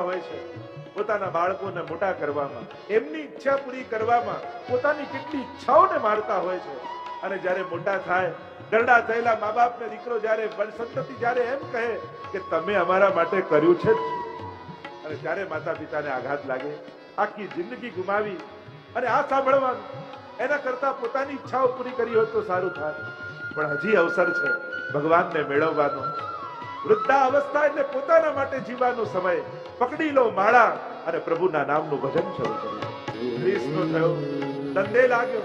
હોય છે, પોતાના બાળકોને મોટા કરવામાં, એમની ઈચ્છા પૂરી કરવામાં પોતાની કેટલી ઈચ્છાઓને મારતા હોય છે. અને જ્યારે મોટા થાય, ગરડા થયેલા મા બાપને દીકરો જ્યારે સંતતિ જ્યારે એમ કહે કે તમે અમારા માટે કર્યું છે, અને ત્યારે માતા પિતાને આઘાત લાગે. આખી જિંદગી ગુમાવી અને આ સાંભળવાનું, એના કરતા પોતાની ઈચ્છાઓ પૂરી કરી હોત તો સારું થાય. પણ હજી અવસર છે ભગવાનને મેળવવાનો. વૃદ્ધા અવસ્થા એટલે પોતાના માટે જીવવાનો સમય. પકડી લો માળા અને પ્રભુના નામનું ભજન શરૂ કર્યું. 30નો થયો, ધંધે લાગ્યો,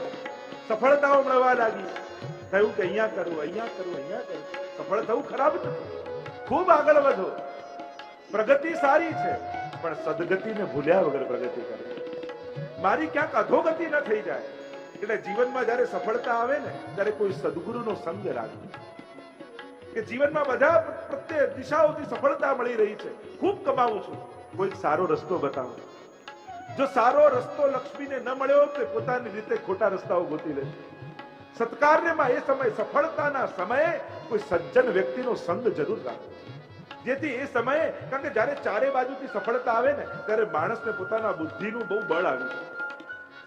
સફળતાઓ મળવા લાગી. થયું કે અહીંયા કરું, અહીંયા કરું, અહીંયા કરું. સફળ થવું ખરાબ નથી, ખૂબ આગળ વધો, પ્રગતિ સારી છે, પણ સદગતિને ભૂલ્યા વગર પ્રગતિ કરે. મારી ક્યાંક અધોગતિ ન થઈ જાય. એટલે જીવનમાં જયારે સફળતા આવે ને, ત્યારે કોઈ સદગુરુનો સંગ રાખો. કે જીવનમાં બધા પ્રત્યે દિશાઓથી સફળતા મળી રહી છે, ખૂબ કમાવું છું, કોઈ સારો રસ્તો બતાવો. જો સારો રસ્તો લક્ષ્મીને ન મળ્યો તો પોતાની રીતે ખોટા રસ્તાઓ ગોતી લે. સત્કાર્યમાં એ સમય, સફળતાના સમયે કોઈ સજ્જન વ્યક્તિનો સંગ જરૂર રાખો, જેથી એ સમયે, કારણ કે જયારે ચારે બાજુથી સફળતા આવે ને, ત્યારે માણસને પોતાના બુદ્ધિનું બહુ બળ આવી જાય,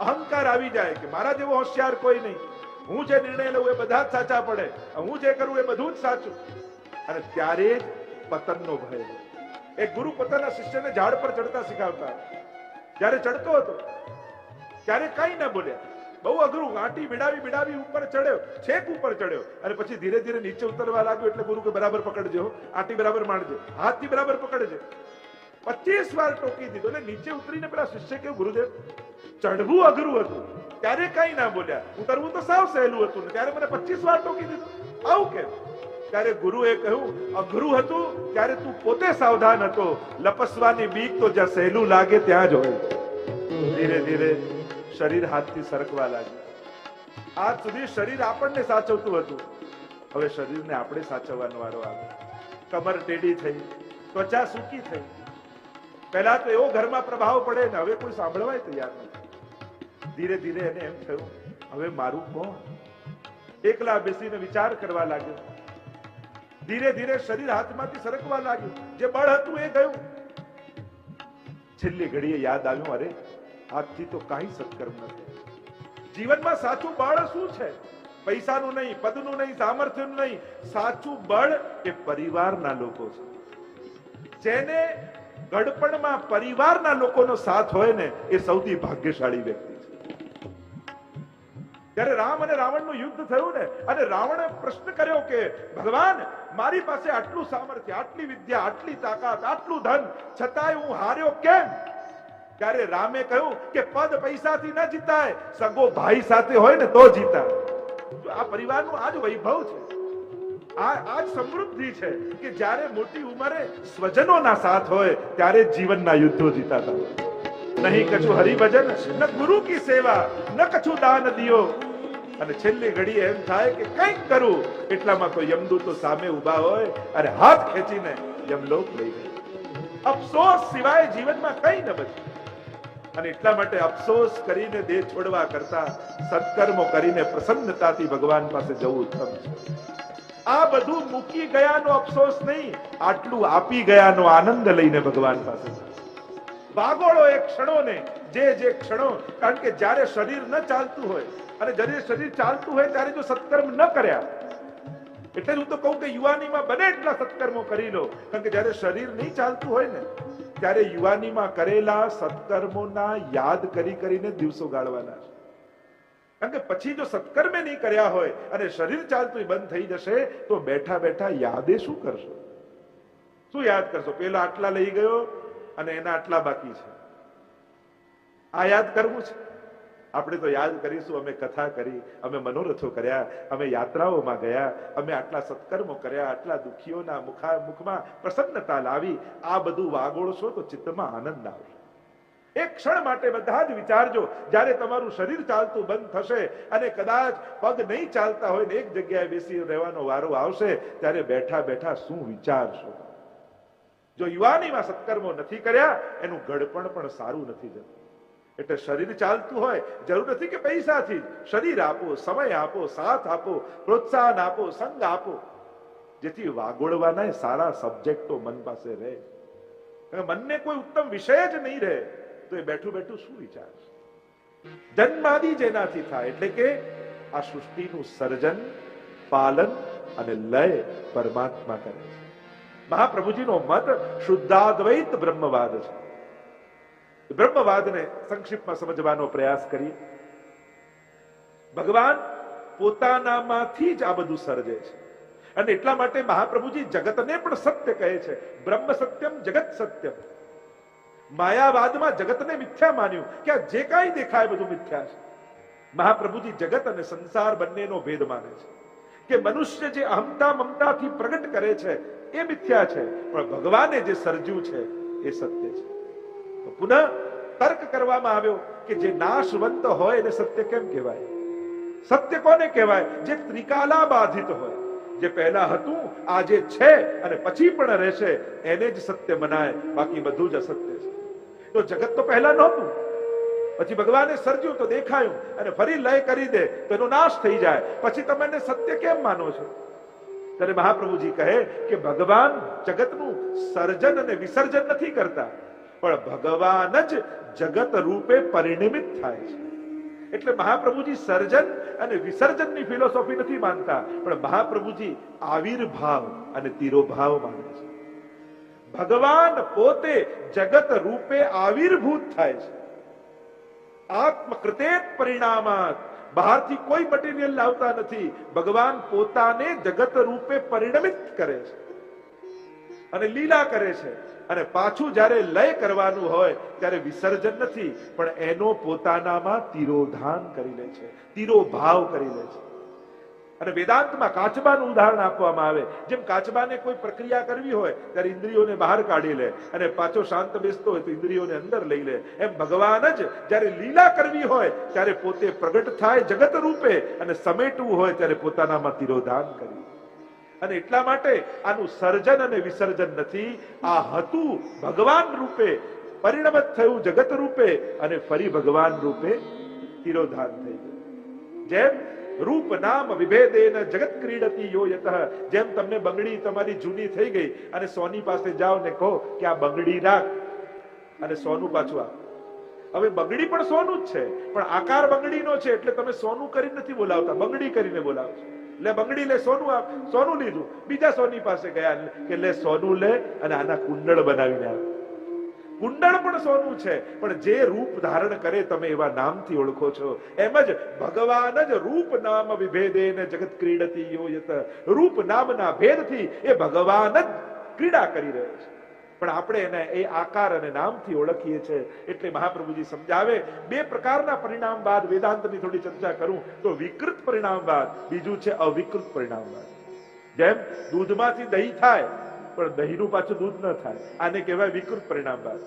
અહંકાર આવી જાય કે મારા જેવો હોશિયાર કોઈ નહીં, હું જે નિર્ણય લઉં એ બધા જ સાચા પડે, હું જે કરું એ બધું જ સાચું. અને ત્યારે જ પતનનો ભય. એક ગુરુ પોતાના શિષ્યને ઝાડ પર ચડતા શીખવતા. જયારે ચડતો હતો ત્યારે કઈ ના બોલ્યા, બહુ અઘરું, આંટી બિડાવી ઉપર ચડ્યો, છેક ઉપર ચડ્યો, અને પછી ધીરે ધીરે નીચે ઉતરવા લાગ્યો. એટલે ગુરુ કે બરાબર પકડજો, આંટી બરાબર માંડજો, હાથથી બરાબર પકડજો. 25 વાર ટોકી દીધો. એટલે નીચે ઉતરીને પેલા શિષ્ય કેવું, ગુરુદેવ ચડવું અઘરું હતું ત્યારે કઈ ના બોલ્યા, ઉતરવું તો સાવ સહેલું હતું ને ત્યારે મને 25 વાર ટોકી દીધું, આવું કેમ? ત્યારે ગુરુએ કહ્યું, અઘરું હતું ત્યારે તું પોતે સાવધાન હતો, લપસવાની બીક તો જ્યાં સહેલું લાગે ત્યાં જ હોય. ધીરે ધીરે શરીર હાથથી સરકવા લાગ્યું. આજ સુધી શરીર આપણને સાચવતું હતું, હવે શરીરને આપણે સાચવવાનો વારો આવ્યો. કમર ટેડી થઈ, ત્વચા સૂકી થઈ. પહેલા તો એવો ઘરમાં પ્રભાવ પડે ને, હવે કોઈ સાંભળવાય તૈયાર નથી. ધીરે ધીરે એને એમ થયું, હવે મારું કોણ? એકલા બેસીને વિચાર કરવા લાગ્યો. ધીરે ધીરે શરીર હાથમાંથી સરકવા લાગ્યું, જે બળ હતું એ ગયું. છેલ્લી ઘડીએ યાદ આવ્યું, અરે હાથથી તો કાંઈ સત્કર્મ નથી. જીવનમાં સાચું બળ શું છે? પૈસાનું નહીં, પદનું નહીં, સામર્થ્યનું નહીં. સાચું બળ એ પરિવારના લોકો છે. જેને ગડપણમાં પરિવારના લોકોનો સાથ હોય ને, એ સૌથી ભાગ્યશાળી વ્યક્તિ છે. જ્યારે રામ અને રાવણનું યુદ્ધ થયું ને, અને રાવણે પ્રશ્ન કર્યો કે ભગવાન, મારી પાસે આટલું સામર્થ્ય, આટલી વિદ્યા, આટલી તાકાત, આટલું ધન, છતાંય હું હાર્યો કેમ? ત્યારે રામે કહ્યું કે પદ પૈસાથી ન જીતાય, સગો ભાઈ સાથે હોય ને તો જીતાય. આ પરિવારનું આ જ વૈભવ છે, આ જ સમૃદ્ધિ છે કે જ્યારે મોટી ઉંમરે સ્વજનોના સાથ હોય ત્યારે જીવનના યુદ્ધો જીતાતા હોય. નહીં કછું હરિભજન, ન ગુરુ કી સેવા, ન કછું દાન દિયો. અને છેલ્લી ઘડીએ એમ થાય કે કંઈક કરું, એટલામાં કોઈ યમદૂતો સામે ઉભા હોય અને હાથ ખેંચીને યમલોક લઈ ગયા. અફસોસ સિવાય જીવનમાં કંઈ ન બચે. અને એટલા માટે અફસોસ કરીને દેહ છોડવા કરતા સત્કર્મો કરીને પ્રસન્નતાથી ભગવાન પાસે જવું ઉત્તમ છે. આ બધું મૂકી ગયાનો અફસોસ નહીં, આટલું આપી ગયાનો આનંદ લઈને ભગવાન પાસે ભાગોળો એ ક્ષણોને, જે ક્ષણો. કારણ કે જ્યારે શરીર ન ચાલતું હોય અને જ્યારે શરીર ચાલતું હોય ત્યારે જો સત્કર્મ ન કર્યા, એટલે હું તો કહું કે યુવાનીમાં બને એટલા સત્કર્મો કરી લો. કારણ કે જ્યારે શરીર નહીં ચાલતું હોય ને, ત્યારે યુવાનીમાં કરેલા સત્કર્મોના યાદ કરીને દિવસો ગાળવાના છે. કારણ કે પછી જો સત્કર્મે નહીં કર્યા હોય અને શરીર ચાલતું બંધ થઈ જશે, તો બેઠા બેઠા યાદે શું કરશો? શું યાદ કરશો? પેલા આટલા લઈ ગયો અને એના આટલા બાકી છે, આ યાદ કરવું છે? આપણે તો યાદ કરીશું, અમે કથા કરી, અમે મનોરથો કર્યા, અમે યાત્રાઓમાં ગયા, અમે આટલા સત્કર્મો કર્યા, આટલા દુખીઓના મુખમાં પ્રસન્નતા લાવી. આ બધું વાગોળશો તો ચિત્તમાં આનંદ આવશે. એક ક્ષણ માટે બધા જ વિચારજો, જ્યારે તમારું શરીર ચાલતું બંધ થશે અને કદાચ પગ નહીં ચાલતા હોય ને એક જગ્યાએ બેસી રહેવાનો વારો આવશે, ત્યારે બેઠા બેઠા શું વિચારશો? જો યુવાનીમાં સત્કર્મો નથી કર્યા, એનું ઘડપણ પણ સારું નથી જતું. એટલે શરીર ચાલતું હોય, જરૂર નથી કે પૈસાથી. શરીર આપો, સમય આપો, સાથ આપો, પ્રોત્સાહન આપો, સંગ આપો, જેથી વાગોળવાના સારા સબ્જેક્ટો મન પાસે રહે. મનને કોઈ ઉત્તમ વિષય જ નહીં રહે તો એ બેઠું બેઠું શું વિચારશે? જન્માદિ જેનાથી થાય એટલે કે આ સૃષ્ટિનું સર્જન, પાલન અને લય પરમાત્મા કરે છે. મહાપ્રભુજીનો મત શુદ્ધાદ્વૈત બ્રહ્મવાદ છે. બ્રહ્મવાદને સંક્ષિપ્તમાં સમજવાનો પ્રયાસ કરીએ. ભગવાન પોતાનામાંથી જ આ બધું સર્જે છે અને એટલા માટે મહાપ્રભુજી જગતને પણ સત્ય કહે છે. બ્રહ્મ સત્યમ જગત સત્યમ. માયાવાદમાં જગતને મિથ્યા માન્યું કે આ જે કાંઈ દેખાય બધું મિથ્યા છે. મહાપ્રભુજી જગત અને સંસાર બંનેનો ભેદ માને છે કે મનુષ્ય જે અહમતા મમતાથી પ્રગટ કરે છે એ મિથ્યા છે, પણ ભગવાને જે સર્જ્યું છે એ સત્ય છે. તો પુનઃ તર્ક કરવામાં આવ્યો કે જે નાશવંત હોય એને સત્ય કેમ કહેવાય? સત્ય કોને કહેવાય? જે ત્રિકાલા બાધિત હોય, જે પહેલા હતું, આજે છે અને પછી પણ રહેશે, એને જ સત્ય મનાય. બાકી બધું જ અસત્ય છે. તો જગત તો પહેલા નહોતું, પછી ભગવાને સર્જ્યું તો દેખાયું અને ફરી લય કરી દે તો એનો નાશ થઈ જાય. પછી તમે એને સત્ય કેમ માનો છો? ત્યારે મહાપ્રભુજી કહે કે ભગવાન જગતનું સર્જન અને વિસર્જન નથી કરતા, પણ ભગવાન જ જગત રૂપે પરિણમિત થાય છે. એટલે મહાપ્રભુજી સર્જન અને વિસર્જનની ફિલોસોફી નથી માનતા, પણ મહાપ્રભુજી આવિર્ભાવ અને તિરોભાવ માને છે. ભગવાન પોતે જગત રૂપે આવિર્ભૂત થાય છે. આત્મકૃતેત પરિણામાત. બહારથી કોઈ મટીરિયલ લાવતા નથી. ભગવાન પોતાને જગત રૂપે પરિણમિત કરે છે અને લીલા કરે છે. અને પાછું જ્યારે લય કરવાનું હોય ત્યારે વિસર્જન નથી, પણ એનો પોતાનામાં તિરોધાન કરી લે છે, તિરોભાવ કરી લે છે. અને વેદાંતમાં કાચબાનું ઉદાહરણ આપવામાં આવે. જેમ કાચબાને કોઈ પ્રક્રિયા કરવી હોય ત્યારે ઇન્દ્રિયોને બહાર કાઢી લે અને પાછો શાંત બેસતો હોય તો ઇન્દ્રિયોને અંદર લઈ લે. એમ ભગવાન જ જ્યારે લીલા કરવી હોય ત્યારે પોતે પ્રગટ થાય જગત રૂપે અને સમેટવું હોય ત્યારે પોતાનામાં તિરોધાન કરી. અને એટલા માટે આનું સર્જન અને વિસર્જન નથી. આ હતું ભગવાન રૂપે પરિણમત થયું જગત રૂપે અને ફરી ભગવાન રૂપે તિરોધાન થઈ ગયું. જેમ રૂપ નામ વિભેદેન જગત ક્રીડતી યો યતઃ. જેમ તમને બંગડી તમારી જૂની થઈ ગઈ અને સોની પાસે જાઓ ને કહો કે આ બંગડી રાખ અને સોનું પાછું આપ. હવે બંગડી પણ સોનું જ છે, પણ આકાર બંગડીનો છે એટલે તમે સોનું કરી નથી બોલાવતા, બંગડી કરીને બોલાવો છો. લે બંગડી લે, સોનું આપ. સોનું લીધું, બીજા સોની પાસે ગયા કે લે સોનું લે અને આના કુંડળ બનાવીને આપ. કુંડળ પણ સોનું છે, પણ જે રૂપ ધારણ કરે તમે એવા નામથી ઓળખો છો. એમ જ ભગવાન જ રૂપ નામ વિભેદેન જગત ક્રીડતી યો યત. રૂપ નામના ભેદથી એ ભગવાન જ ક્રીડા કરી રહ્યો છે, પણ આપણે એને એ આકાર અને નામથી ઓળખીએ છીએ. એટલે મહાપ્રભુજી સમજાવે બે પ્રકારના પરિણામવાદ. વેદાંતની થોડી ચર્ચા કરું તો વિકૃત પરિણામવાદ, બીજું છે અવિકૃત પરિણામવાદ. જેમ દૂધમાંથી દહીં થાય પણ દહીંનું પાછું દૂધ ન થાય, આને કહેવાય વિકૃત પરિણામવાદ.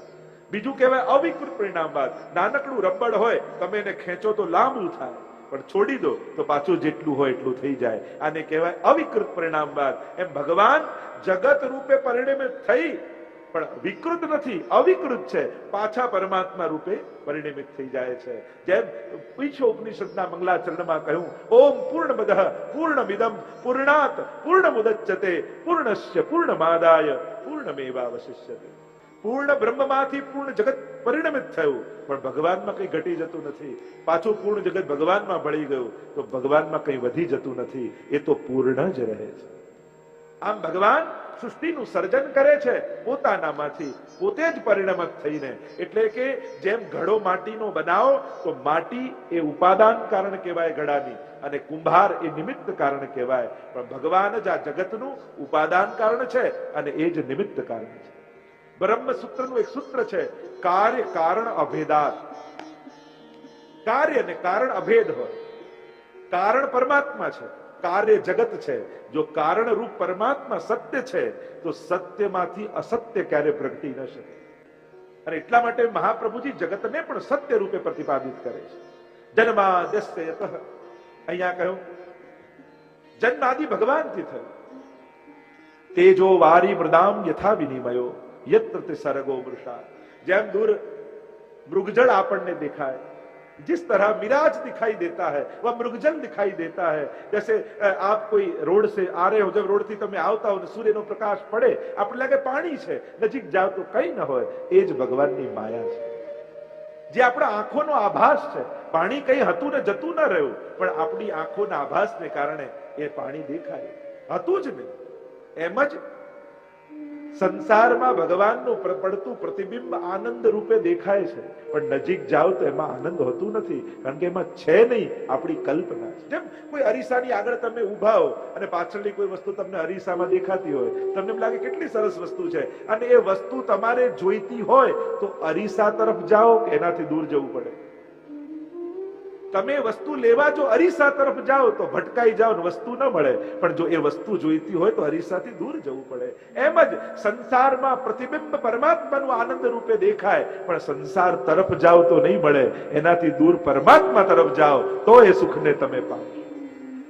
બીજું કહેવાય અવિકૃત પરિણામવાદ. નાનકડું રબડ હોય, તમે એને ખેંચો તો લાંબુ થાય, પણ છોડી દો તો પાછું જેટલું હોય એટલું થઈ જાય. આને કહેવાય અવિકૃત પરિણામવાદ. એમ ભગવાન જગત રૂપે પરિણમિત થઈ પણ વિકૃત નથી, અવિકૃત છે, પાછા પરમાત્મા રૂપે પરિણમિત થઈ જાય છે. જેમ પીછો ઉપનિષદના મંગલાચરણમાં કહ્યું, ઓમ પૂર્ણમદઃ પૂર્ણમિદં પૂર્ણાત પૂર્ણમુદચ્યતે પૂર્ણસ્ય પૂર્ણમાદાય પૂર્ણમેવાવશિષ્યતે. પૂર્ણ બ્રહ્મમાંથી પૂર્ણ જગત પરિણમિત થયું, પણ ભગવાનમાં કંઈ ઘટી જતું નથી. પાછું પૂર્ણ જગત ભગવાનમાં ભળી ગયું તો ભગવાનમાં કંઈ વધી જતું નથી, એ તો પૂર્ણ જ રહે છે. આમ ભગવાન સૃષ્ટિનું સર્જન કરે છે પોતાનામાંથી, પોતે જ પરિણમત થઈને. એટલે કે જેમ ઘડો માટીનો બનાવો તો માટી એ ઉપાદાન કારણ કહેવાય ઘડાની, અને કુંભાર એ નિમિત્ત કારણ કહેવાય. પણ ભગવાન જ આ જગતનું ઉપાદાન કારણ છે અને એ જ નિમિત્ત કારણ છે. બ્રહ્મ સૂત્રનું એક સૂત્ર છે, કાર્ય કારણ અભેદાત. કાર્ય ને કારણ અભેદ હોય. કારણ પરમાત્મા છે, કાર્ય જગત છે. જો કારણ રૂપ પરમાત્મા સત્ય છે તો સત્યમાંથી અસત્ય ક્યારે પ્રગટી ન શકે. અને એટલા માટે મહાપ્રભુજી જગતને પણ સત્ય રૂપે પ્રતિપાદિત કરે છે. જન્માદ્યસ્ય યતઃ. અહીંયા કહ્યું જન્માદિ ભગવાનથી થયું. તેજો વારી મૃદામ યથા વિનિમયો યત્ર તે સરગો મૃષા. જેમ દૂર મૃગજળ આપણને દેખાય जिस तरह मिराज दिखाई देता है वह मृगजल दिखाई देता है। जैसे आप कोई रोड से आ रहे हो, जब रोड थी તમે આવતા હો ને સૂર્યનો પ્રકાશ પડે આપણે લાગે પાણી છે, નજીક જાવ તો કંઈ ન હોય, એ જ ભગવાનની માયા છે, જે આપણા આંખોનો આભાસ છે। પાણી કંઈ હતું ને જતું ન રહ્યું, પણ આપણી આંખોના આભાસને કારણે એ પાણી દેખાય, હતું જ નહીં। એમ જ સંસારમાં ભગવાનનું પડતું પ્રતિબિંબ આનંદ રૂપે દેખાય છે, પણ નજીક જાઓ તો એમાં આનંદ હોતું નથી, કારણ કે એમાં છે નહીં, આપણી કલ્પના છે। જેમ કોઈ અરીસાની આગળ તમે ઊભા હો અને પાછળની કોઈ વસ્તુ તમને અરીસામાં દેખાતી હોય, તમને એમ લાગે કેટલી સરસ વસ્તુ છે, અને એ વસ્તુ તમારે જોઈતી હોય તો અરીસા તરફ જાઓ કે એનાથી દૂર જવું પડે? તમે વસ્તુ લેવા જો અરીસા તરફ જાઓ તો ભટકાઈ જાઓ ને વસ્તુ ન મળે, પણ જો એ વસ્તુ જોઈતી હોય તો અરીસાથી દૂર જવું પડે। એમ જ સંસારમાં પ્રતિબિંબ પરમાત્માનું આનંદ રૂપે દેખાય, પણ સંસાર તરફ જાઓ તો નહીં મળે, એનાથી દૂર પરમાત્મા તરફ જાઓ તો એ સુખને તમે પામશો।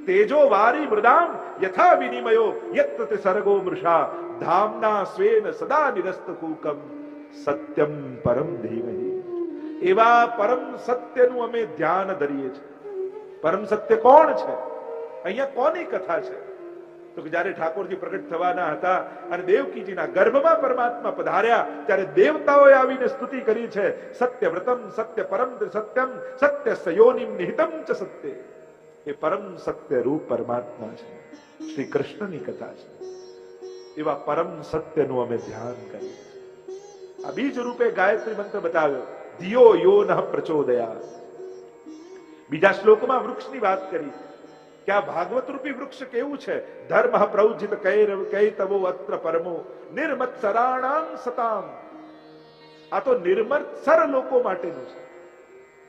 તેજો વારી મૃદામ યથા વિનિમયો યત્તે સર્ગો મૃષા ધામના સ્વેન સદા નિરસ્ત કૂકમ સત્યમ પરમ ધીમહિ। એવા પરમ સત્યનું અમે ધ્યાન ધરીએ છીએ। પરમ સત્ય કોણ છે? અહીંયા કોની કથા છે? તો કે જ્યારે ઠાકોરજી પ્રગટ થવાના હતા અને દેવકીજીના ગર્ભમાં પરમાત્મા પધાર્યા ત્યારે દેવતાઓએ આવીને સ્તુતિ કરી છે, સત્યવ્રતમ સત્ય પરમ સત્યમ સત્ય સયોનિમ નિહિતમ ચ સત્ય। એ પરમ સત્ય રૂપ પરમાત્મા છે, શ્રી કૃષ્ણની કથા છે। એવા પરમ સત્યનું અમે ધ્યાન કરીએ છીએ। આ બીજ રૂપે ગાયત્રી મંત્ર બતાવ્યો, ધિયો યો નઃ પ્રચોદયાત। બીજા શ્લોકમાં વૃક્ષની વાત કરી કે આ ભાગવત રૂપી વૃક્ષ કેવું છે? ધર્મ પ્રૌજિત કૈતવો અત્ર પરમો નિર્મત્સરાણામ સતામ। આ તો નિર્મત્સર લોકો માટેનું છે।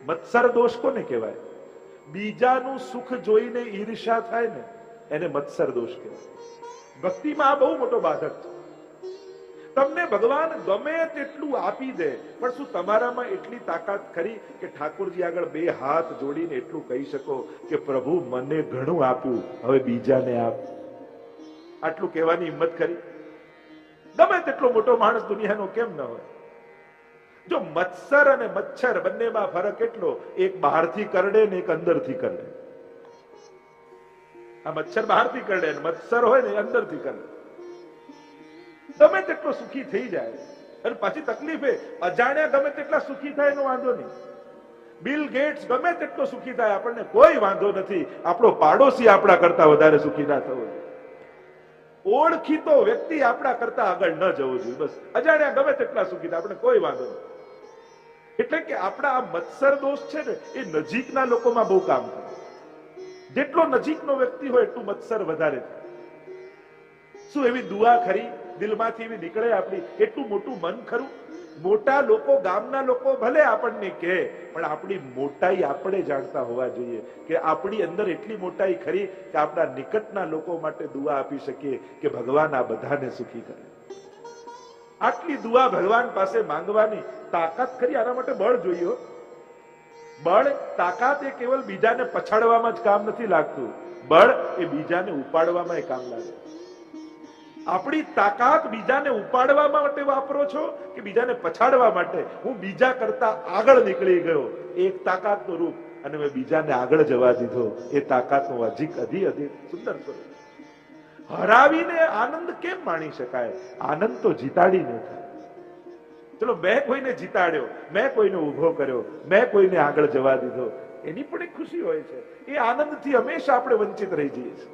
મત્સર દોષ કોને કહેવાય? બીજાનું સુખ જોઈને ઈર્ષ્યા થાય ને એને મત્સર દોષ કહેવાય। ભક્તિમાં આ બહુ મોટો બાધક છે। તમને ભગવાન ગમે તેટલું આપી દે, પણ શું તમારામાં એટલી તાકાત ખરી કે ઠાકોરજી આગળ બે હાથ જોડીને એટલું કહી શકો કે પ્રભુ મને ઘણું આપ્યું, હવે બીજાને આપ? આટલું કહેવાની હિંમત ખરી? ગમે તેટલો મોટો માણસ દુનિયાનો કેમ ન હોય? જો મત્સર અને મચ્છર બંનેમાં ફરક એટલો, એક બહારથી કરડે ને એક અંદરથી કરડે। આ મચ્છર બહારથી કરડે અને મત્સર હોય ને અંદરથી કરડે। ગમે તેટલો સુખી થઈ જાય, અને પાછી તકલીફ એ અજાણ્યા ગમે તેટલા સુખી થાય એનો વાંધો નહીં। બિલ ગેટ્સ ગમે તેટલો સુખી થાય, આપણને કોઈ વાંધો નથી, આપણો પાડોશી આપણા કરતા વધારે સુખી ના થવો જોઈએ। ઓળખીતો વ્યક્તિ આપણા કરતા આગળ ન જવો જોઈએ। બસ અજાણ્યા ગમે તેટલા સુખી થાય, આપણે કોઈ વાંધો નથી। એટલે કે આપણા આ મત્સર દોષ છે ને એ નજીકના લોકોમાં બહુ કામ કરે। જેટલો નજીકનો વ્યક્તિ હોય એટલું મત્સર વધારે થાય। શું એવી દુઆ ખરી દિલમાંથી એવી નીકળે આપણી? એટલું મોટું મન ખરું? મોટા લોકો, ગામના લોકો ભલે આપણને કહે, પણ આપણી મોટાઈ આપણે જાણતા હોવા જોઈએ કે આપણી અંદર એટલી મોટાઈ ખરી કે આપણા નિકટના લોકો માટે દુઆ આપી શકીએ કે ભગવાન આ બધાને સુખી કરે। આટલી દુઆ ભગવાન પાસે માંગવાની તાકાત ખરી? આના માટે બળ જોઈએ। બળ, તાકાત એ કેવલ બીજાને પછાડવામાં જ કામ નથી લાગતું, બળ એ બીજાને ઉપાડવામાં કામ લાગે। આપણી તાકાત બીજાને ઉપાડવા માટે વાપરો છો કે બીજાને પછાડવા માટે? હું બીજા કરતા આગળ નીકળી ગયો, એક તાકાતનું રૂપ, અને મેં બીજાને આગળ જવા દીધો, એ તાકાતનું અધિક સુંદર સ્વરૂપ। હરાવીને આનંદ કેમ માણી શકાય? આનંદ તો જીતાડીને થાય। ચલો, મેં કોઈને જીતાડ્યો, મેં કોઈને ઉભો કર્યો, મેં કોઈને આગળ જવા દીધો, એની પણ એક ખુશી હોય છે। એ આનંદથી હંમેશા આપણે વંચિત રહી જઈએ છીએ।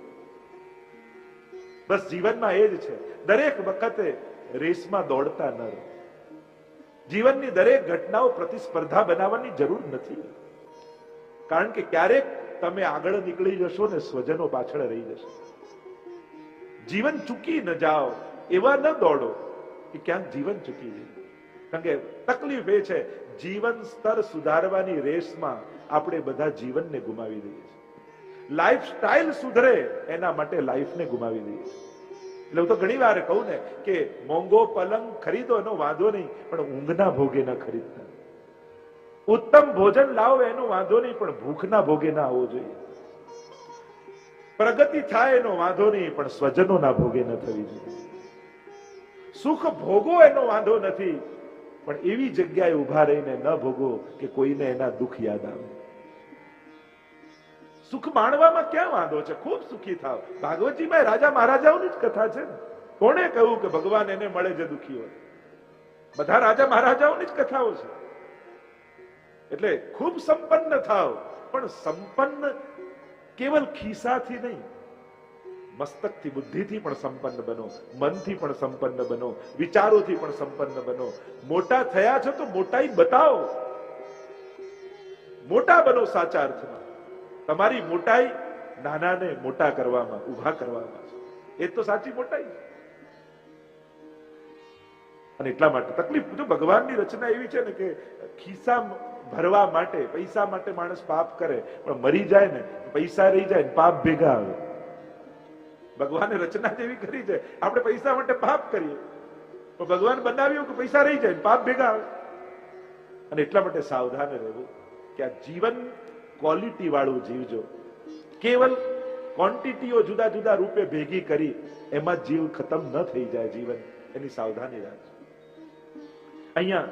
બસ જીવનમાં એ જ છે, દરેક વખતે રેસમાં દોડતા ન રહો। જીવનની દરેક ઘટનાઓ પ્રતિસ્પર્ધા બનાવવાની જરૂર નથી, કારણ કે ક્યારેક તમે આગળ નીકળી જશો ને સ્વજનો પાછળ રહી જશે। જીવન ચૂકી ન જાઓ એવા ન દોડો કે ક્યાંક જીવન ચૂકી જાય, કારણ કે તકલીફ એ છે જીવન સ્તર સુધારવાની રેસમાં આપણે બધા જીવનને ગુમાવી દઈએ છીએ। લાઈફસ્ટાઈલ સુધરે એના માટે લાઈફને ગુમાવી દઈએ છીએ। એટલે હું તો ઘણી વાર કહું ને કે મોંઘો પલંગ ખરીદો એનો વાંધો નહીં, પણ ઊંઘના ભોગે ના ખરીદતા। ઉત્તમ ભોજન લાવો એનો વાંધો નહીં, પણ ભૂખના ભોગે ના આવવો જોઈએ। પ્રગતિ થાય એનો વાંધો નહીં, પણ સ્વજનોના ભોગે ન થવી જોઈએ। સુખ ભોગો એનો વાંધો નથી, પણ એવી જગ્યાએ ઉભા રહીને ન ભોગવો કે કોઈને એના દુઃખ યાદ આવે. સુખ માણવામાં ક્યાં વાંધો છે? ખૂબ સુખી થાવ. ભાગવતજીમાં રાજા મહારાજાઓની જ કથા છે ને. કોણે કહ્યું કે ભગવાન એને મળે જે દુઃખી હોય? બધા રાજા મહારાજાઓની જ કથાઓ છે. એટલે ખૂબ સંપન્ન થાવ, પણ સંપન્ન કેવલ ખિસ્સાથી નહીં, મસ્તકથી, બુદ્ધિથી પણ સંપન્ન બનો, મનથી પણ સંપન્ન બનો, વિચારોથી પણ સંપન્ન બનો. મોટા થયા છો તો મોટાઈ બતાવો, મોટા બનો સાચા અર્થમાં. તમારી મોટાઈ નાનાને મોટા કરવામાં, ઉભા કરવામાં છે. એ તો સાચી મોટાઈ. અને એટલા માટે તકલીફ, જો ભગવાનની રચના એવી છે ને કે ખિસ્સા ભરવા માટે, પૈસા માટે માણસ પાપ કરે, પણ મરી જાય ને પૈસા રહી જાય ને પાપ ભેગા આવે. ભગવાને રચના જેવી કરી છે, આપણે પૈસા માટે પાપ કરીએ, પણ ભગવાન બનાવ્યું કે પૈસા રહી જાય, પાપ ભેગા આવે. અને એટલા માટે સાવધાન રહેવું કે આ જીવન ક્વોલિટી વાળું જીવજો. કેવલ ક્વોન્ટિટીઓ જુદા જુદા રૂપે ભેગી કરી એમાં જીવ ખતમ ન થઈ જાય જીવન, એની સાવધાની રાખજો. અહીંયા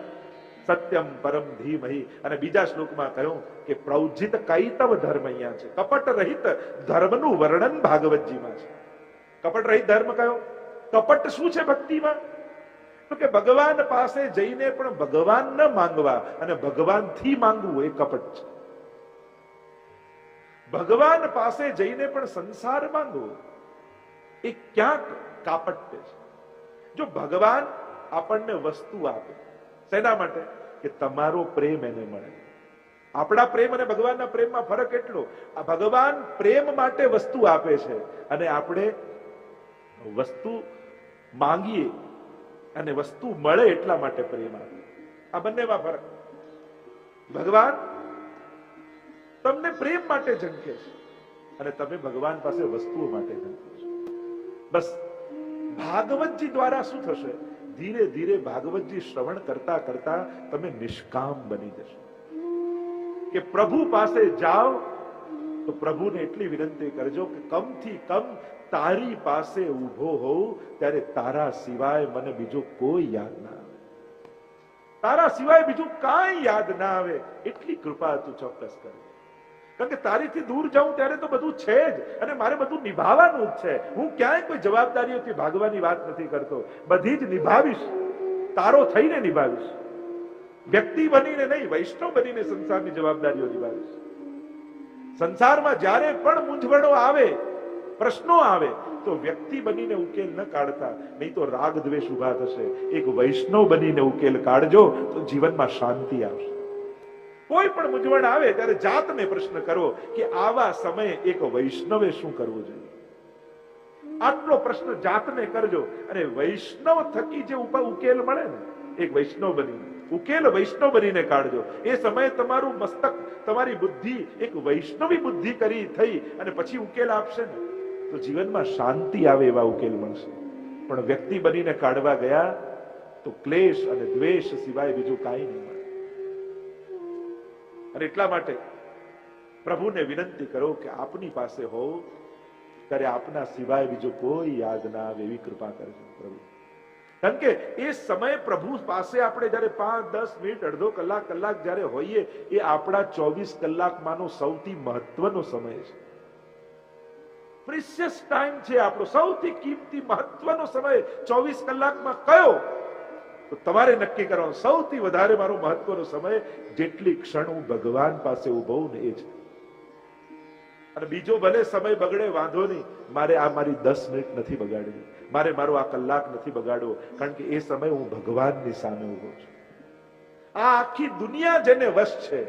સત્યમ પરમ ધીમહિ અને બીજા શ્લોકમાં કહ્યું કે પ્રૌજિત કૈતવ ધર્મ અહીંયા છે. કપટ રહિત ધર્મનું વર્ણન ભાગવતજીમાં છે. કપટ રહિત ધર્મ કયો? કપટ શું છે ભક્તિમાં? તો કે ભગવાન પાસે જઈને પણ ભગવાન ન માંગવા અને ભગવાનથી માંગવું એ કપટ છે. ભગવાન પાસે જઈને પણ સંસાર માંગવો એ ક્યાંક કાપટ્ય છે. જો ભગવાન આપણને વસ્તુ આપે, શેના માટે? કે તમારો પ્રેમ એને મળે. આપણા પ્રેમ અને ભગવાનના પ્રેમમાં ફરક એટલો, આ ભગવાન પ્રેમ માટે વસ્તુ આપે છે અને આપણે વસ્તુ માંગીએ અને વસ્તુ મળે એટલા માટે પ્રેમ આપે. આ બંનેમાં ફરક. ભગવાન તમને પ્રેમ માટે ઝંખે છે અને તમે ભગવાન પાસે વસ્તુઓ માટે ઝંખો છો. બસ ભાગવતજી દ્વારા શું થશે? ધીરે ધીરે ભાગવતજી શ્રવણ કરતા કરતા તમે નિષ્કામ બની જશો. કે પ્રભુ પાસે જાઓ તો પ્રભુને એટલી વિનંતી કરજો કે કમથી કમ તારી પાસે ઊભો હોઉં ત્યારે તારા સિવાય મને બીજો કોઈ યાદ ના આવે. તારા સિવાય બીજું કાંઈ યાદ ના આવે એટલી કૃપા તું ચોક્કસ કર. કારણ કે તારીથી દૂર જાઉં ત્યારે તો બધું છે જ અને મારે બધું નિભાવવાનું જ છે. હું ક્યાંય કોઈ જવાબદારીઓથી ભાગવાની વાત નથી કરતો, બધી જ નિભાવીશ, તારો થઈને નિભાવીશ. વ્યક્તિ બનીને નહીં, વૈષ્ણવ બનીને સંસારની જવાબદારીઓ નિભાવીશ. સંસારમાં જ્યારે પણ મૂંઝવણો આવે, પ્રશ્નો આવે તો વ્યક્તિ બનીને ઉકેલ ન કાઢતા, નહીં તો રાગ દ્વેષ ઉભા થશે. એક વૈષ્ણવ બનીને ઉકેલ કાઢજો તો જીવનમાં શાંતિ આવશે. કોઈ પણ મૂંઝવણ આવે ત્યારે જાતને પ્રશ્ન કરો કે આવા સમયે એક વૈષ્ણવે શું કરવું જોઈએ. આટલો પ્રશ્ન જાતને કરજો અને વૈષ્ણવ થકી જે ઉકેલ મળે ને, એક વૈષ્ણવ બનીને ઉકેલ વૈષ્ણવ બનીને કાઢજો. એ સમયે તમારું મસ્તક, તમારી બુદ્ધિ એક વૈષ્ણવી બુદ્ધિ કરી થઈ અને પછી ઉકેલ આપશે ને તો જીવનમાં શાંતિ આવે એવા ઉકેલ મળશે. પણ વ્યક્તિ બનીને કાઢવા ગયા તો ક્લેશ અને દ્વેષ સિવાય બીજું કાંઈ નહીં મળે. અને એટલા માટે પ્રભુને વિનંતી કરો કે આપની પાસે હો ત્યારે આપના સિવાય બીજો કોઈ યાદ ના આવે એવી કૃપા કરજો પ્રભુ. કારણ કે એ સમય પ્રભુ પાસે આપણે જયારે 5-10 મિનિટ, અડધો કલાક, કલાક જયારે હોઈએ એ આપણા 24 કલાકમાંનો સૌથી મહત્વનો સમય છે. પ્રિસિયસ ટાઈમ છે આપણો, સૌથી કિંમતી મહત્વનો સમય 24 કલાકમાં કયો? તો તમારે નક્કી કરવાનું, સૌથી વધારે મારો મહત્વનો સમય જેટલી ક્ષણ હું ભગવાન પાસે ઉભો હોઉં ને એ છે. અને બીજો ભલે સમય બગડે વાંધો નહીં, મારે આ મારી 10 મિનિટ નથી બગાડવી, મારે મારો આ કલાક નથી બગાડવો, કારણ કે એ સમય હું ભગવાનની સામે ઉભો છું. આ આખી દુનિયા જેને વશ છે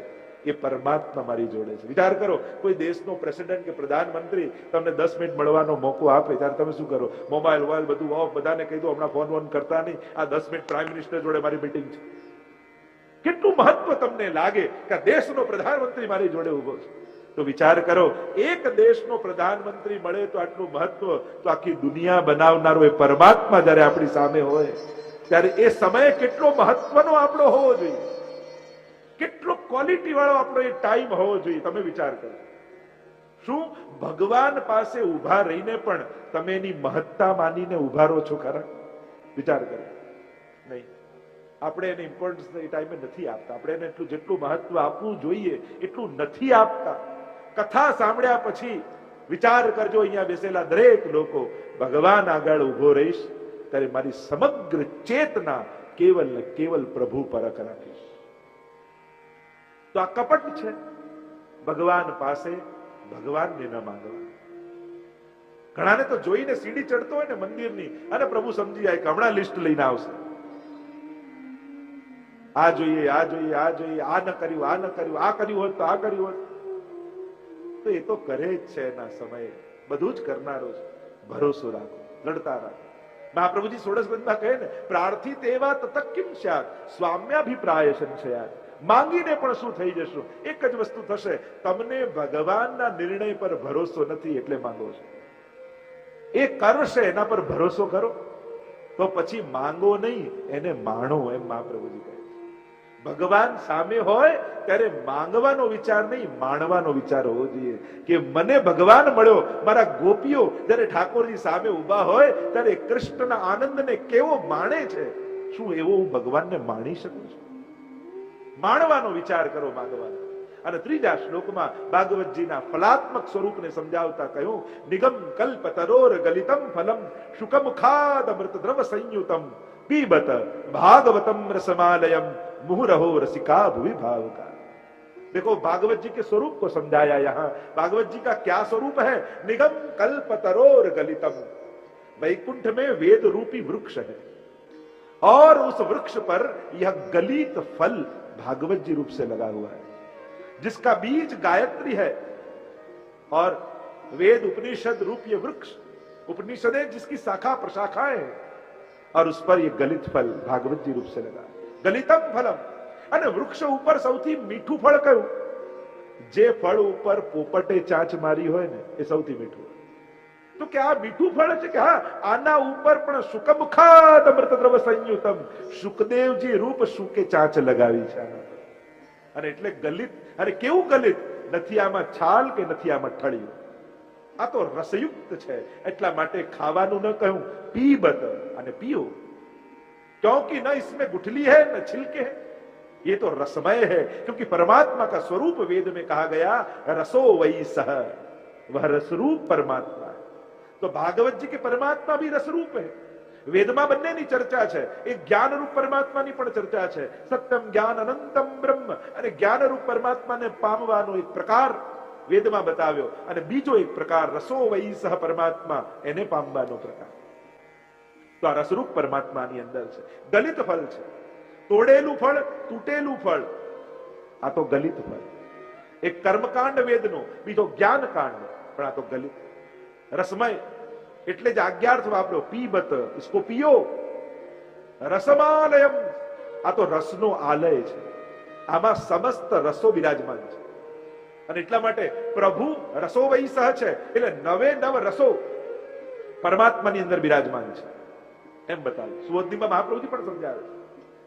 એ પરમાત્મા મારી જોડે છે. વિચાર કરો, કોઈ દેશનો પ્રેસિડેન્ટ કે પ્રધાનમંત્રી તમને 10 મિનિટ મળવાનો મોકો આપે ત્યારે તમે શું કરો? મોબાઈલ વોબાઈલ બધું ઓફ, બધાને કહી દો હમણાં ફોન વોન કરતા નહીં, આ 10 મિનિટ પ્રાઇમ મિનિસ્ટર જોડે મારી મીટિંગ છે. કેટલું મહત્વ તમને લાગે કે આ દેશનો પ્રધાનમંત્રી મારી જોડે ઉભો છે. તો વિચાર કરો, એક દેશનો પ્રધાનમંત્રી મળે તો આટલું મહત્વ, તો આખી દુનિયા બનાવનારો એ પરમાત્મા જયારે આપણી સામે હોય ત્યારે એ સમય કેટલો મહત્વનો આપણો હોવો જોઈએ, કેટલો ક્વોલિટી વાળો આપણો એ ટાઈમ હોવો જોઈએ. તમે વિચાર કરો, શું ભગવાન પાસે ઉભા રહીને પણ તમે એની મહત્તા માનીને ઉભા રહો છો ખરા? વિચાર કરો. નહીં. આપણે એને ઇમ્પોર્ટન્સ એ ટાઈમે નથી આપતા. આપણે એને એટલું જેટલું મહત્વ આપવું જોઈએ એટલું નથી આપતા. કથા સાંભળ્યા પછી વિચાર કરજો, અહીંયા બેસેલા દરેક લોકો, ભગવાન આગળ ઉભો રહીશ ત્યારે મારી સમગ્ર ચેતના કેવલ ને કેવલ પ્રભુ પરક રાખીશ. તો આ કપટ છે. ભગવાન પાસે ભગવાનને ન માંગવા. ઘણાને તો જોઈને સીડી ચડતો હોય ને મંદિરની, અને પ્રભુ સમજી જાય કે હમણાં લિસ્ટ લઈને આવશે, આ જોઈએ, આ જોઈએ, આ જોઈએ, આ ન કર્યું, આ ન કર્યું, આ કર્યું હોત તો આ કર્યું હોત. તો એ તો કરે જ છે એના સમયે, બધું જ કરનારો છે. ભરોસો રાખો, લડતા રાખો. મહાપ્રભુજી ષોડશગંધમાં કહે ને, પ્રાર્થિત એવા તત કિમ સ્યાત સ્વામ્યાભિપ્રાય સંશયાત. માંગીને પણ શું થઈ જશો? એક જ વસ્તુ થશે, તમને ભગવાનના નિર્ણય પર ભરોસો નથી એટલે માંગો છો. એ કરશે એના પર ભરોસો કરો તો પછી માંગો નહીં, એને માણો, એમ મહાપ્રભુજી કહે છે. ભગવાન સામે હોય ત્યારે માંગવાનો વિચાર નહીં, માણવાનો વિચાર હોવો જોઈએ કે મને ભગવાન મળ્યો. મારા ગોપીઓ જ્યારે ઠાકોરજી સામે ઉભા હોય ત્યારે કૃષ્ણના આનંદને કેવો માણે છે, શું એવો હું ભગવાનને માણી શકું છું? માણવાનો વિચાર કરો, માંગવાનો. અને ત્રીજા શ્લોકમાં ભાગવતજીના ફલાત્મક સ્વરૂપને સમજાવતા કહ્યું, નિગમ કલ્પતરોર ગલિતમ ફલમ શુકમુખાદ અમૃત દ્રવ સંયુતમ पीबत भागवतम रसमालयम मुहुरहो रसिका भुवि भावुका. देखो भागवत जी के स्वरूप को समझाया यहाँ. भागवत जी का क्या स्वरूप है? निगम कल्पतरोर गलितम. वैकुंठ में वेद रूपी वृक्ष है और उस वृक्ष पर यह गलित फल भागवत जी रूप से लगा हुआ है, जिसका बीज गायत्री है और वेद उपनिषद रूप ये वृक्ष, उपनिषदें जिसकी शाखा प्रशाखाएं हैं, और उस पर ये गलित फल भागवत जी रूप से लगा. गलितम फलम. અને વૃક્ષ ઉપર સૌથી મીઠું ફળ કયું? જે ફળ ઉપર પોપટે ચાંચ મારી હોય ને એ સૌથી મીઠું. તો કે આ મીઠું ફળ છે કે હા, આના ઉપર પણ શુકમુખાદ અમૃત દ્રવ સંયુતમ. શુકદેવજી રૂપ શુકે ચાંચ લગાવી છે આના પર. અને એટલે ગલિત. અને કેવું ગલિત? નથી આમાં છાલ કે નથી આમાં ઠળિયું. આ તો રસયુક્ત છે. એટલા માટે ખાવાનું ન કહ્યું, પીબત, અને પીઓ. क्योंकि न इसमें गुठली है न छिलके है, ये तो रसमय है. क्योंकि परमात्मा का स्वरूप वेद में कहा गया रसो वही सह, वह रसरूप परमात्मा है. तो भागवत जी के परमात्मा भी रसरूप है. વેદમાં બંનેની ચર્ચા છે. એક જ્ઞાનરૂપ પરમાત્માની પણ ચર્ચા છે. સત્યમ જ્ઞાન અનંતમ બ્રહ્મ. અને જ્ઞાનરૂપ પરમાત્માને પામવાનો એક પ્રકાર વેદમાં બતાવ્યો, અને બીજો એક પ્રકાર રસો વહી સહ પરમાત્મા, એને પામવાનો પ્રકાર. તો આ રસરૂપ પરમાત્માની અંદર છે. ગલિત ફળ છે. તોડેલું ફળ, તૂટેલું ફળ, આ તો ગલિત ફળ. એક કર્મકાંડ વેદનો, બીજો જ્ઞાનકાંડ, પણ આ તો ગલિત રસમય. એટલે જ આજ્ઞાર્થ વાપર્યો, પીબત, इसको पियो. રસમાલયમ, આ તો રસનો આલય છે. આમાં સમસ્ત રસો બિરાજમાન છે. અને એટલા માટે પ્રભુ રસો વહી સહ છે, એટલે નવે નવ રસો પરમાત્માની અંદર બિરાજમાન છે એમ બતાવ્યું. સુવોદનીમાં મહાપ્રભુજી પણ સમજાવે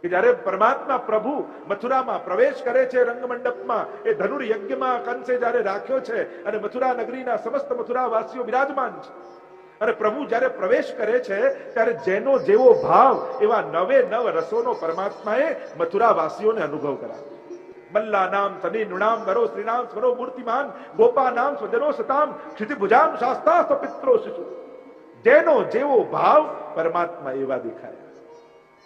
કે જ્યારે પરમાત્મા પ્રભુ મથુરામાં પ્રવેશ કરે છે રંગમંડપમાં, એ ધનુર યજ્ઞમાં કંસે જ્યારે રાખ્યો છે અને મથુરા નગરીના સમસ્ત મથુરાવાસીઓ બિરાજમાન છે, અને પ્રભુ જ્યારે પ્રવેશ કરે છે ત્યારે જેનો જેવો ભાવ એવા નવે નવ રસોનો પરમાત્માએ મથુરાવાસીઓને અનુભવ કરાવ્યો. મલ્લા નામ સની નૃણામ વરો શ્રીનામ સ્વરો મૂર્તિમાન ગોપા નામ સ્વજનો સતામ ક્ષિતિભુજામ શાસ્તા સ્વપિત્રો શિશુ. જેનો જેવો ભાવ પરમાત્મા એવા દેખાયા.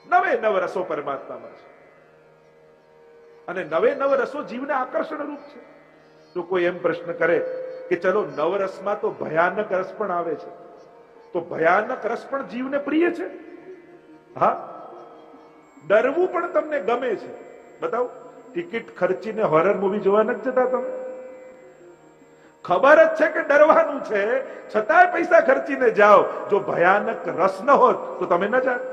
નવે નવ રસો પરમાત્મામાં છે. અને નવે નવ રસો જીવને આકર્ષણ રૂપ છે. તો કોઈ એમ પ્રશ્ન કરે કે ચલો નવરસમાં તો ભયાનક રસ પણ આવે છે, તો ભયાનક રસ પણ જીવને પ્રિય છે? હા, ડરવું પણ તમને ગમે છે. બતાવો, ટિકિટ ખર્ચીને હોરર મૂવી જોવા નથી જતા તમે? ખબર જ છે કે ડરવાનું છે, છતાંય પૈસા ખર્ચીને જાઓ. જો ભયાનક રસ ન હોત તો તમે ન જાત.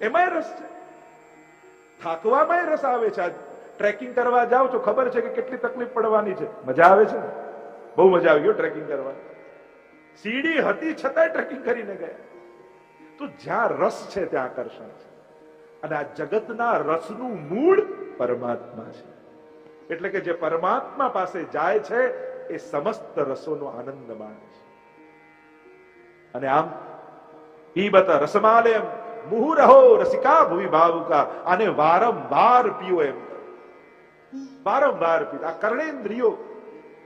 એમાંય રસ છે, થાકવામાં રસ આવે છે. ટ્રેકિંગ કરવા જાઓ છો, ખબર છે કે કેટલી તકલીફ પડવાની છે, મજા આવે છે ને? બહુ મજા આવી ગયો ટ્રેકિંગ કરવાની. સીડી હતી છતાંય ટ્રેકિંગ કરીને ગયા. તો જ્યાં રસ છે ત્યાં આકર્ષણ છે. અને આ જગતના રસનું મૂળ પરમાત્મા છે. એટલે કે જે પરમાત્મા પાસે જાય છે એ સમસ્ત રસોનો આનંદ માણે છે. અને આમ પીબત રસમાલયમ, મુહુરહો રસિકા ભુવિ ભાવુકા. આને વારંવાર પીઓ એમ વારંવાર પીઓ. આ કર્ણેન્દ્રિયો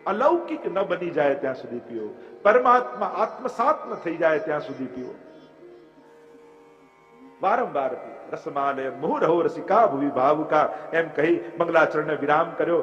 અલૌકિક ન બની જાય ત્યાં સુધી પીઓ, પરમાત્મા આત્મસાત ન થઈ જાય ત્યાં સુધી પીઓ. વારંવાર પીઓ. રસમાલય મુહુરહો રસિકા ભુવિ ભાવુકા એમ કહી મંગલાચરણને વિરામ કર્યો.